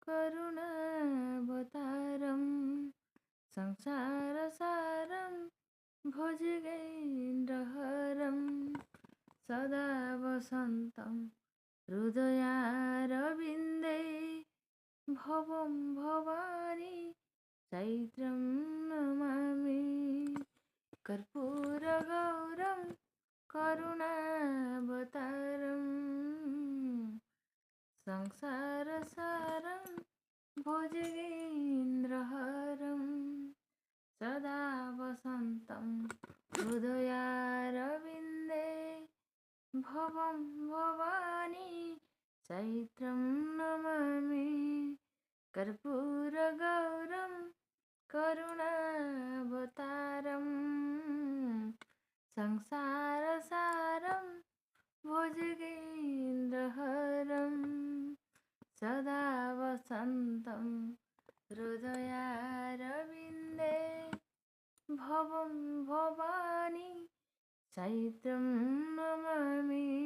करुणावतारं संसारसारं भुजगेन्द्रहरं सदा वसन्तं हृदयारविन्दे भवं भवानी चैत्रं नमामि कर्पूरगौरं करुणावतारं संसारसारं भुजगेन्द्रहरं सदा वसन्तं हृदयारविन्दे भवं भवानी चैत्रं नमामि कर्पूरगौरं करुणावतारं संसारसारं भुजगेन्द्रहरं सदा वसन्तं हृदयारविन्दे भवं भवानी चैत्रं नमामि।